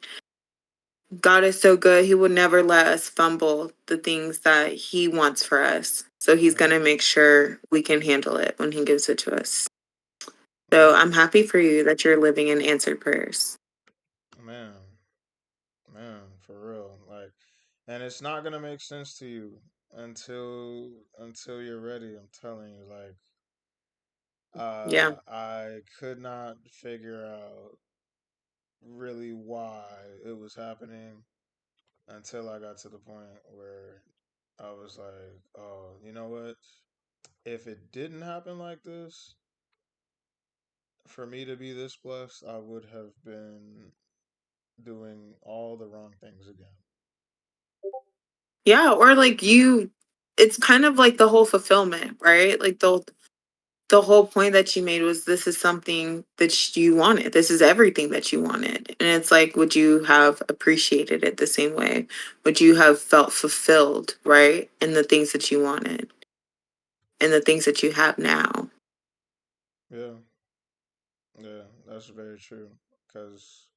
God is so good. He will never let us fumble the things that He wants for us. So He's going yep, to make sure we can handle it when He gives it to us. So yep, I'm happy for you that you're living in answered prayers. man, man, for real. Like, and it's not gonna make sense to you until you're ready. I'm telling you, like, Yeah, I could not figure out really why it was happening until I got to the point where I was like, oh, you know what? If it didn't happen like this, for me to be this blessed, I would have been doing all the wrong things again. yeah, or like it's kind of like the whole fulfillment, right? Like the whole point that you made was this is something that you wanted. This is everything that you wanted. And it's like, would you have appreciated it the same way? Would you have felt fulfilled, right? In the things that you wanted and the things that you have now? Yeah, yeah, that's very true. Because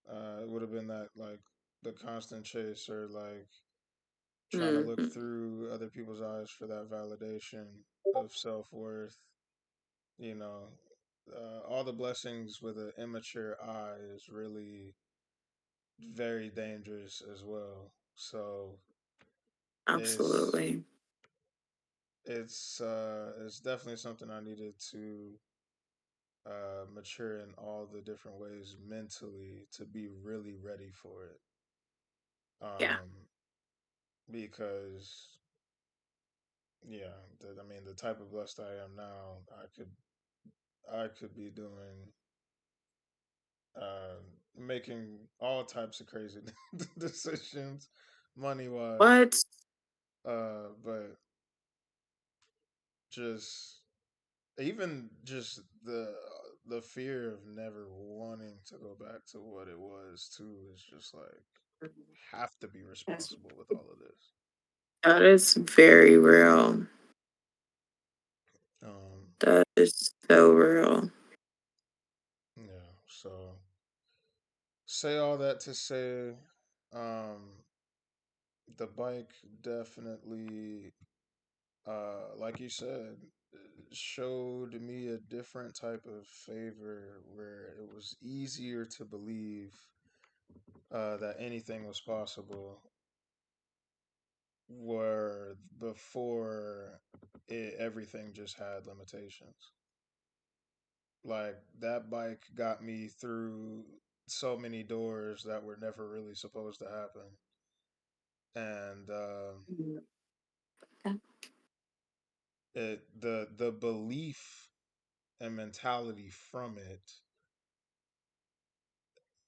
it would have been that like the constant chase or like trying to look Hmm. through other people's eyes for that validation of self worth. You know, all the blessings with an immature eye is really very dangerous as well. So it's Absolutely. it's definitely something I needed to mature in all the different ways mentally to be really ready for it. Yeah. Um, because yeah, I mean the type of blessed I am now, I could be doing uh, making all types of crazy decisions money wise. What? But just even just the fear of never wanting to go back to what it was too is just like have to be Yes. responsible with all of this. That is very real. Um, That is so real. yeah. So say all that to say, um, the bike definitely, like you said, showed me a different type of favor where it was easier to believe that anything was possible where before everything just had limitations. Like that bike got me through so many doors that were never really supposed to happen, and Mhm. the belief and mentality from it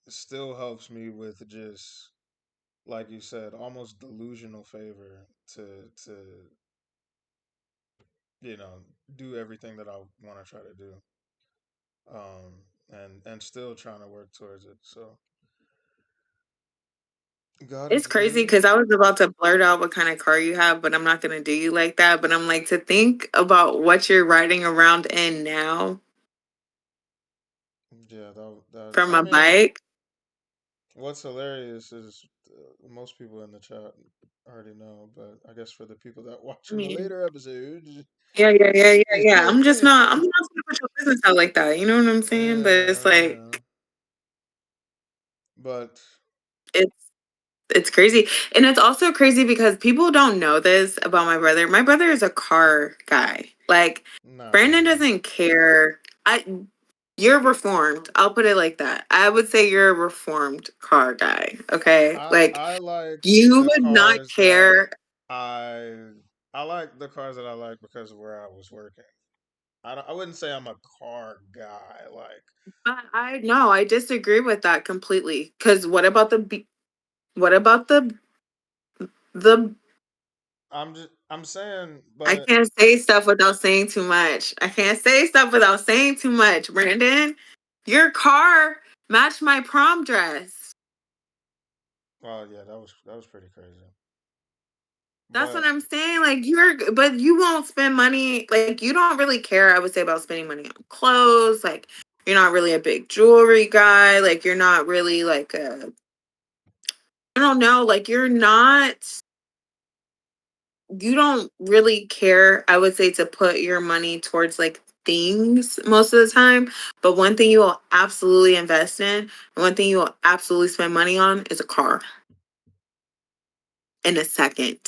still helps me with just like you said, almost delusional favor to you know do everything that I want to try to do. And still trying to work towards it. So God It's is crazy good. because I was about to blurt out what kind of car you have, but I'm not gonna do you like that. But I'm like to think about what you're riding around in now Yeah, that from I a mean, bike. what's hilarious is most people in the chat already know, but I guess for the people that watch I in the mean, later episodes, yeah. yeah, I'm not gonna put your business out like that. You know what I'm saying? But it's like yeah. But it's it's crazy. And it's also crazy because people don't know this about my brother. My brother is a car guy. Like Brandon nah, doesn't care. I You're reformed. I'll put it like that. I would say you're a reformed car guy. Okay? Like I like you the would not cars that care. I I like the cars that I like because of where I was working. I wouldn't say I'm a car guy. Like But I no, I disagree with that completely. Cause what about the I'm saying, I but can't say stuff without saying too much. I can't say stuff without saying too much. Brandon, your car matched my prom dress. well, yeah, that was pretty crazy. That's what But I'm saying. Like but you won't spend money. Like you don't really care. I would say about spending money on clothes. Like you're not really a big jewelry guy. Like you're not really like a. I don't know. Like you're not. You don't really care. I would say to put your money towards like things most of the time. But one thing you will absolutely invest in, and one thing you will absolutely spend money on is a car in a second.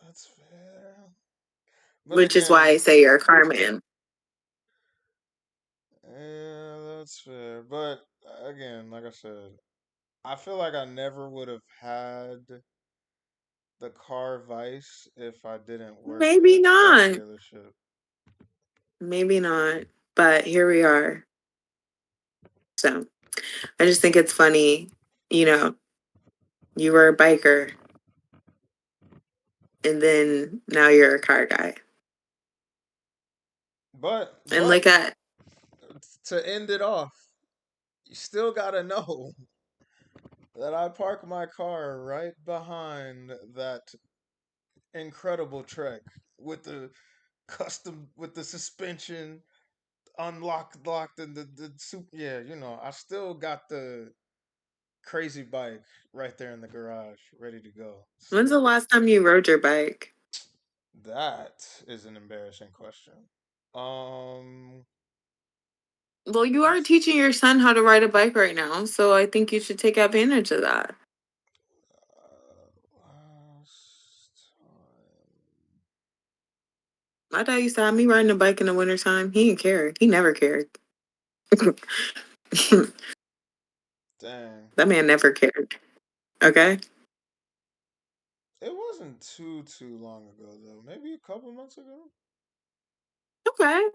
that's fair. But Which is why again, I say you're a car man. yeah, that's fair. But again, like I said, I feel like I never would have had the car vice if I didn't work Maybe at that not. dealership. Maybe not, but here we are. So I just think it's funny, you know, you were a biker and then now you're a car guy. And But look at to end it off, you still gotta know that I park my car right behind that incredible Trek with the custom with the suspension unlocked locked and the soup. Yeah, I still got the crazy bike right there in the garage ready to go when's the still. last time you rode your bike? That is an embarrassing question. um Well, you are let's teaching your son how to ride a bike right now, so I think you should take advantage of that. last time My dad used to have me riding a bike in the wintertime. He didn't care. He never cared. That Dang. man never cared. Okay. It wasn't too long ago though. Maybe a couple months ago. Okay.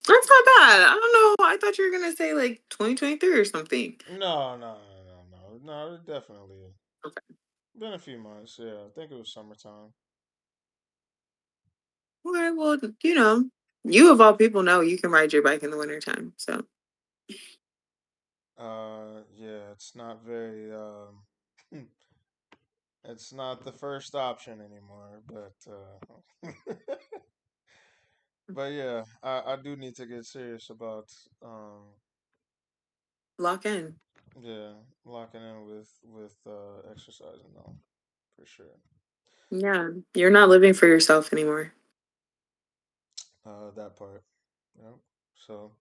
That's not bad. I don't know. I thought you were gonna say like 2023 or something. No. Definitely Okay. been a few months. Yeah, I think it was summertime. Okay, well, you of all people know you can ride your bike in the wintertime. So Yeah, it's not very it's not the first option anymore, but yeah, I do need to get serious about um lock in. yeah, locking in with exercising though, for sure. Yeah. You're not living for yourself anymore. That part. Yep. So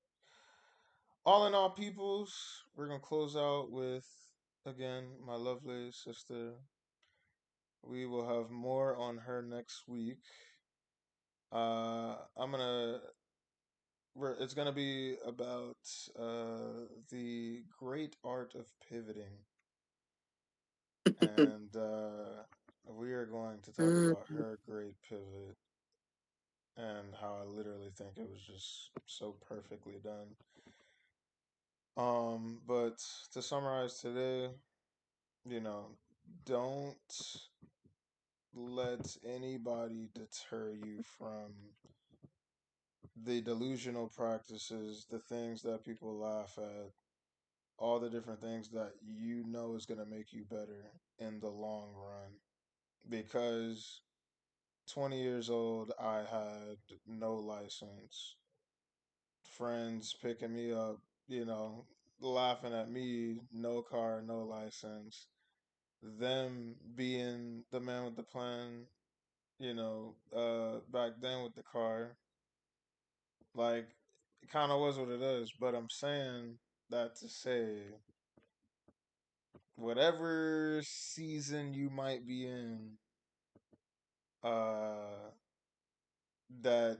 all in all, peoples, we're gonna close out with again my lovely sister. We will have more on her next week. I'm gonna. It's gonna be about the great art of pivoting, and we are going to talk about Mm. her great pivot and how I literally think it was just so perfectly done. But to summarize today, you know, don't let anybody deter you from the delusional practices, the things that people laugh at, all the different things that you know is going to make you better in the long run. Because 20 years old, I had no license, friends picking me up, you know, laughing at me, no car, no license, them being the man with the plan, back then with the car, like it kind of was what it is. But I'm saying that to say, whatever season you might be in, uh, that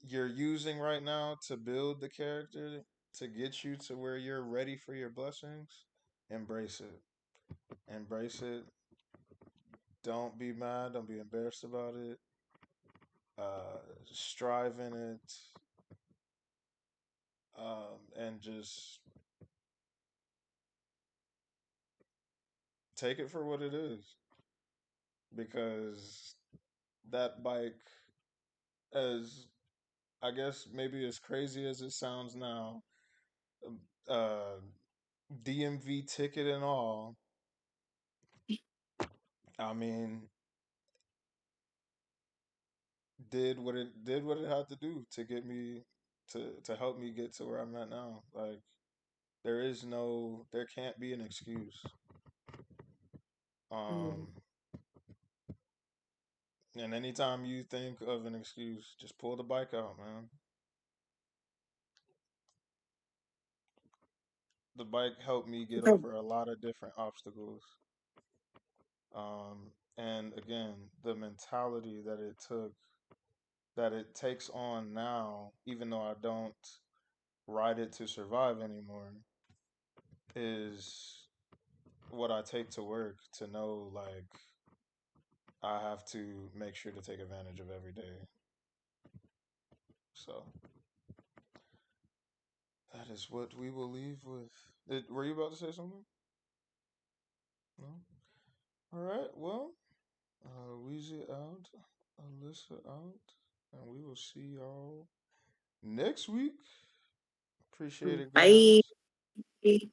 you're using right now to build the character to get you to where you're ready for your blessings, embrace it. Embrace it. Don't be mad. Don't be embarrassed about it. Strive in it, and just take it for what it is. Because that bike, as I guess maybe as crazy as it sounds now, uh, DMV ticket and all. I mean, did what it had to do to get me to help me get to where I'm at now. Like there can't be an excuse. Mm. Um, and anytime you think of an excuse, just pull the bike out, man. The bike helped me get Okay. over a lot of different obstacles. And again, the mentality that it takes on now, even though I don't ride it to survive anymore, is what I take to work to know like I have to make sure to take advantage of every day. So that is what we will leave with. Were you about to say something? No. All right. Well, Weezy out, Alyssa out, and we will see y'all next week. Appreciate it, Bye. guys.